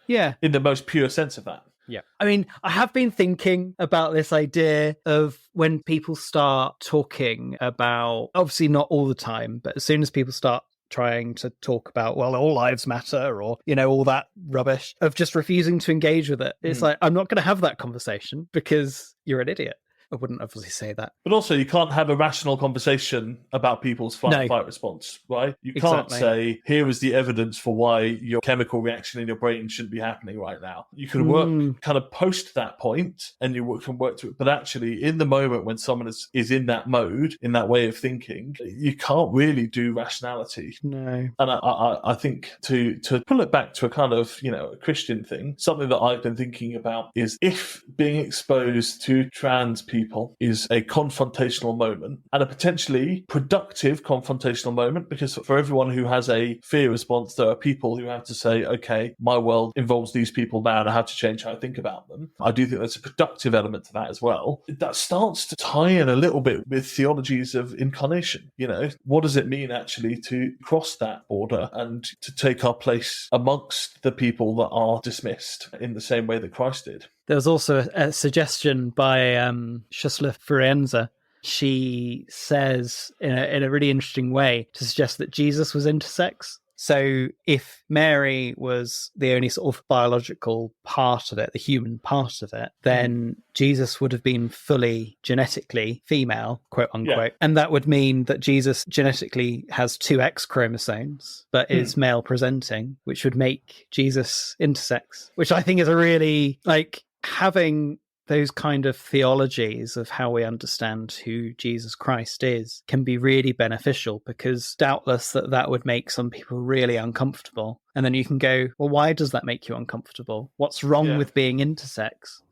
Yeah. In the most pure sense of that. Yeah. I mean, I have been thinking about this idea of when people start talking about, obviously not all the time, but as soon as people start trying to talk about, well, all lives matter or, all that rubbish, of just refusing to engage with it. It's like, I'm not going to have that conversation because you're an idiot. I wouldn't obviously say that. But also, you can't have a rational conversation about people's fight response, right? You can't say, here is the evidence for why your chemical reaction in your brain shouldn't be happening right now. You can work kind of post that point and you can work to it. But actually, in the moment when someone is in that mode, in that way of thinking, you can't really do rationality. No. And I think to pull it back to a kind of, a Christian thing, something that I've been thinking about is if being exposed to trans people is a confrontational moment and a potentially productive confrontational moment, because for everyone who has a fear response, there are people who have to say, okay, my world involves these people now and I have to change how I think about them. I do think there's a productive element to that as well. That starts to tie in a little bit with theologies of incarnation. What does it mean actually to cross that border and to take our place amongst the people that are dismissed in the same way that Christ did? There was also a suggestion by Shusla Fiorenza. She says in a really interesting way to suggest that Jesus was intersex. So if Mary was the only sort of biological part of it, the human part of it, then Jesus would have been fully genetically female, quote unquote. Yeah. And that would mean that Jesus genetically has 2 X chromosomes, but is male presenting, which would make Jesus intersex, which I think is a really, having those kind of theologies of how we understand who Jesus Christ is can be really beneficial, because doubtless that would make some people really uncomfortable. And then you can go, well, why does that make you uncomfortable? What's wrong with being intersex?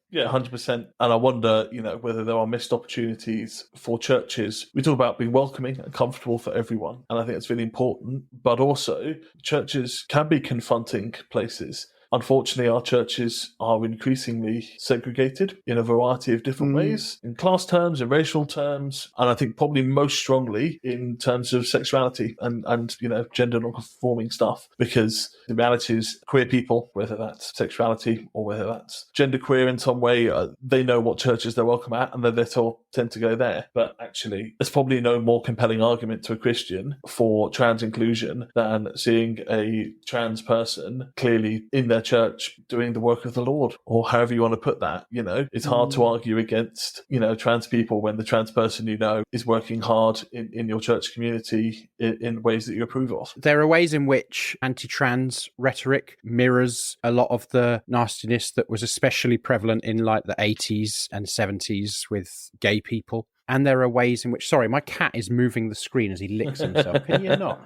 Yeah, 100%. And I wonder, whether there are missed opportunities for churches. We talk about being welcoming and comfortable for everyone, and I think that's really important. But also, churches can be confronting places. Unfortunately, our churches are increasingly segregated in a variety of different ways, in class terms, in racial terms, and I think probably most strongly in terms of sexuality and gender non-conforming stuff. Because the reality is, queer people, whether that's sexuality or whether that's genderqueer in some way, they know what churches they're welcome at, and they therefore tend to go there. But actually, there's probably no more compelling argument to a Christian for trans inclusion than seeing a trans person clearly in their church doing the work of the Lord, or however you want to put that. It's hard to argue against trans people when the trans person is working hard in your church community in ways that you approve of. There are ways in which anti-trans rhetoric mirrors a lot of the nastiness that was especially prevalent in the 80s and 70s with gay people. And there are ways in which, sorry, my cat is moving the screen as he licks himself. Can you not?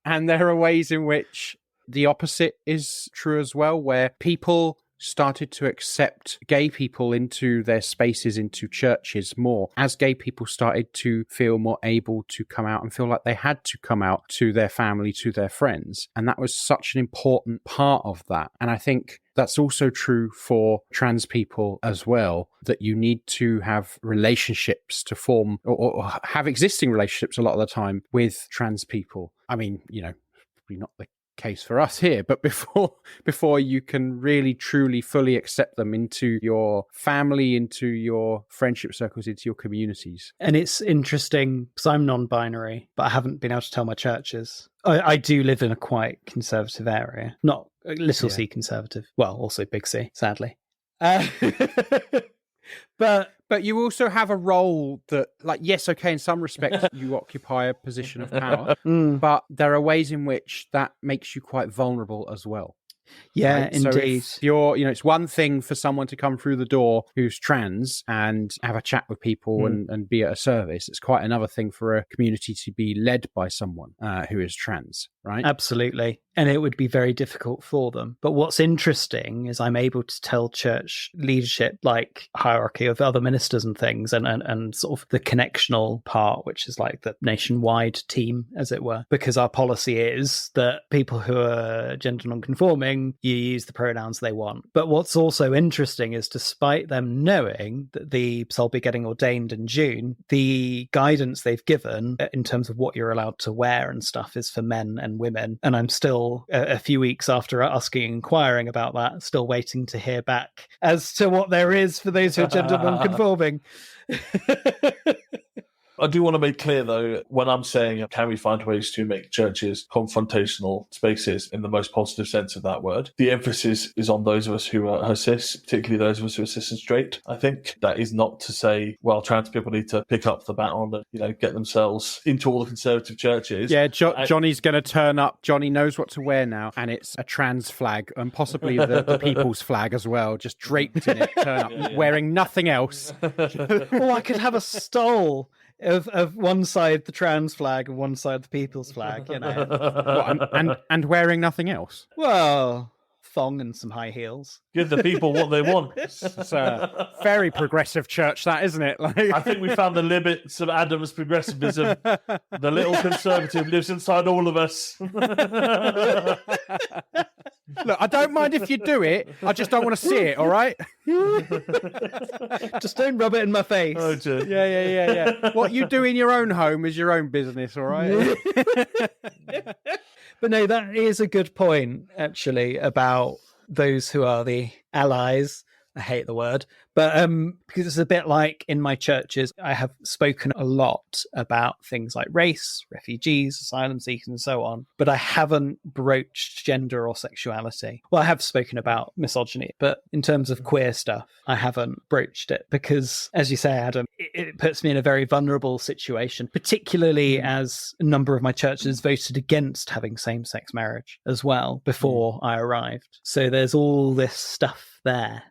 And there are ways in which the opposite is true as well, where people started to accept gay people into their spaces, into churches more, as gay people started to feel more able to come out and feel like they had to come out to their family, to their friends. And that was such an important part of that. And I think that's also true for trans people as well, that you need to have relationships to form or have existing relationships a lot of the time with trans people. I mean, probably not the case for us here, but before you can really truly fully accept them into your family, into your friendship circles, into your communities. And it's interesting because I'm non-binary, but I haven't been able to tell my churches. I do live in a quite conservative area, not little C conservative, well, also big C, sadly. But you also have a role that, like, yes, okay, in some respects, you occupy a position of power, but there are ways in which that makes you quite vulnerable as well. Yeah, right? indeed. So if you're, it's one thing for someone to come through the door who's trans and have a chat with people and be at a service. It's quite another thing for a community to be led by someone who is trans, right? Absolutely. And it would be very difficult for them. But what's interesting is I'm able to tell church leadership, like hierarchy of other ministers and things, and sort of the connectional part, which is like the nationwide team, as it were, because our policy is that people who are gender non-conforming, you use the pronouns they want. But what's also interesting is, despite them knowing that the soul be getting ordained in June, the guidance they've given in terms of what you're allowed to wear and stuff is for men and women. And I'm still a few weeks after inquiring about that, still waiting to hear back as to what there is for those who are gender non-conforming. I do want to make clear, though, when I'm saying can we find ways to make churches confrontational spaces in the most positive sense of that word, the emphasis is on those of us who are cis, particularly those of us who are cis and straight. I think that is not to say, well, trans people need to pick up the baton and, get themselves into all the conservative churches. Yeah, Johnny's going to turn up. Johnny knows what to wear now, and it's a trans flag and possibly the people's flag as well, just draped in it, turn up, wearing nothing else. Or I could have a stole of one side the trans flag and one side the people's flag, and wearing nothing else. Well, thong and some high heels. Give the people what they want. It's a very progressive church, that, isn't it? I think we found the limits of Adam's progressivism. The little conservative lives inside all of us. Look, I don't mind if you do it. I just don't want to see it, all right? Just don't rub it in my face. Oh, dear. Yeah. What you do in your own home is your own business, all right? But no, that is a good point, actually, about those who are the allies. I hate the word, but because it's a bit like in my churches, I have spoken a lot about things like race, refugees, asylum seekers, and so on, but I haven't broached gender or sexuality. Well, I have spoken about misogyny, but in terms of queer stuff, I haven't broached it because, as you say, Adam, it puts me in a very vulnerable situation, particularly as a number of my churches voted against having same-sex marriage as well before I arrived. So there's all this stuff there.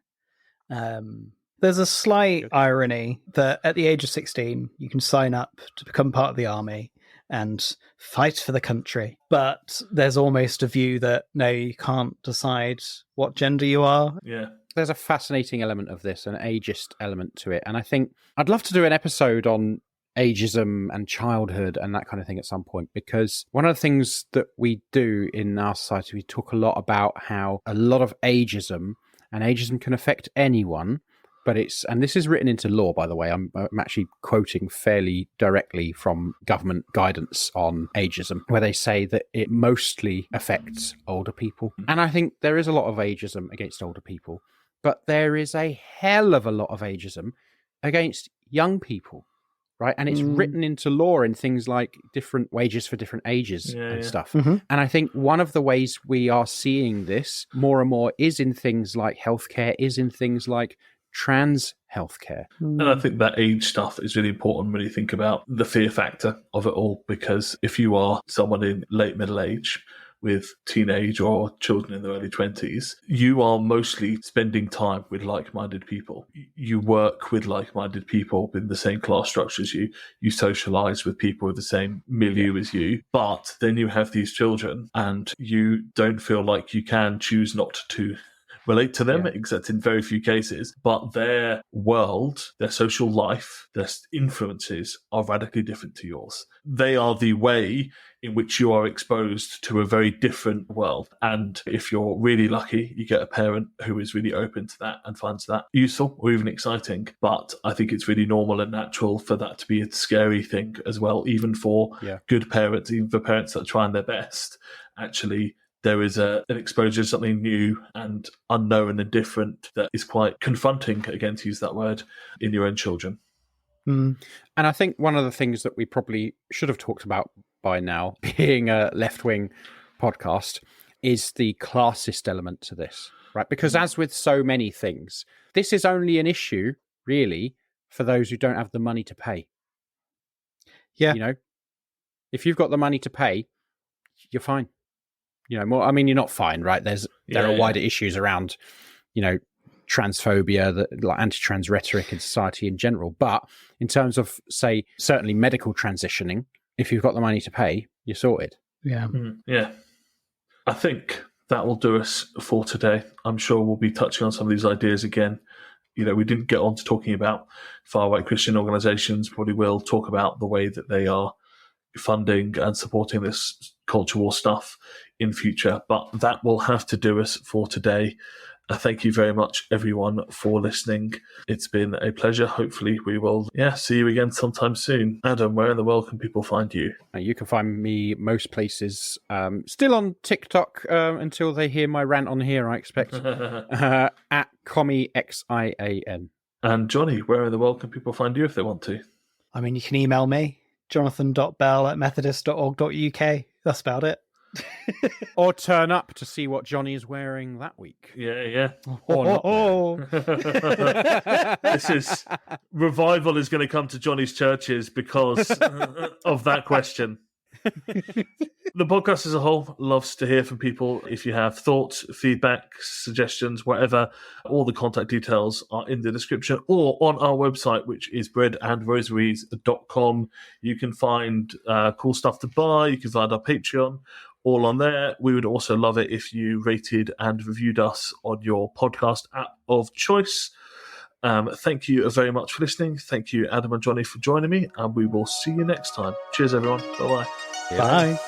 There's a slight irony that at the age of 16, you can sign up to become part of the army and fight for the country. But there's almost a view that, no, you can't decide what gender you are. Yeah. There's a fascinating element of this, an ageist element to it. And I think I'd love to do an episode on ageism and childhood and that kind of thing at some point, because one of the things that we do in our society, we talk a lot about how a lot of ageism, and ageism can affect anyone, but and this is written into law, by the way. I'm actually quoting fairly directly from government guidance on ageism, where they say that it mostly affects older people. And I think there is a lot of ageism against older people, but there is a hell of a lot of ageism against young people. Right. And it's written into law in things like different wages for different ages and stuff. Mm-hmm. And I think one of the ways we are seeing this more and more is in things like healthcare, is in things like trans healthcare. And I think that age stuff is really important when you think about the fear factor of it all, because if you are someone in late middle age with teenage or children in their early 20s, you are mostly spending time with like-minded people. You work with like-minded people in the same class structure as you. You socialise with people with the same milieu as you. But then you have these children and you don't feel like you can choose not to relate to them, except in very few cases. But their world, their social life, their influences are radically different to yours. They are the way in which you are exposed to a very different world. And if you're really lucky, you get a parent who is really open to that and finds that useful or even exciting. But I think it's really normal and natural for that to be a scary thing as well, even for good parents, even for parents that are trying their best. Actually, there is an exposure to something new and unknown and different that is quite confronting, again, to use that word, in your own children. And I think one of the things that we probably should have talked about by now, being a left-wing podcast, is the classist element to this. right? Because as with so many things, this is only an issue, really, for those who don't have the money to pay. Yeah. You know, if you've got the money to pay, you're fine. You know, more. I mean, you're not fine, right? There are wider issues around, you know, transphobia, like anti-trans rhetoric in society in general. But in terms of, say, certainly medical transitioning, if you've got the money to pay, you're sorted. Yeah. Yeah. I think that will do us for today. I'm sure we'll be touching on some of these ideas again. You know, we didn't get on to talking about far-right Christian organisations. Probably will talk about the way that they are funding and supporting this culture war stuff in future. But that will have to do us for today. Thank you very much, everyone, for listening. It's been a pleasure. Hopefully we will see you again sometime soon. Adam, where in the world can people find you? You can find me most places. Still on TikTok until they hear my rant on here, I expect. At Commie XIAN. And Johnny, where in the world can people find you if they want to? I mean, you can email me, jonathan.bell@methodist.org.uk. That's about it. Or turn up to see what Johnny is wearing that week. Yeah. Or not. This is revival is going to come to Johnny's churches because of that question. The podcast as a whole loves to hear from people. If you have thoughts, feedback, suggestions, whatever, all the contact details are in the description or on our website, which is breadandrosaries.com. You can find cool stuff to buy. You can find our Patreon all on there. We would also love it if you rated and reviewed us on your podcast app of choice. Thank you very much for listening. Thank you, Adam and Johnny, for joining me, and we will see you next time. Cheers, everyone. Bye-bye. Bye.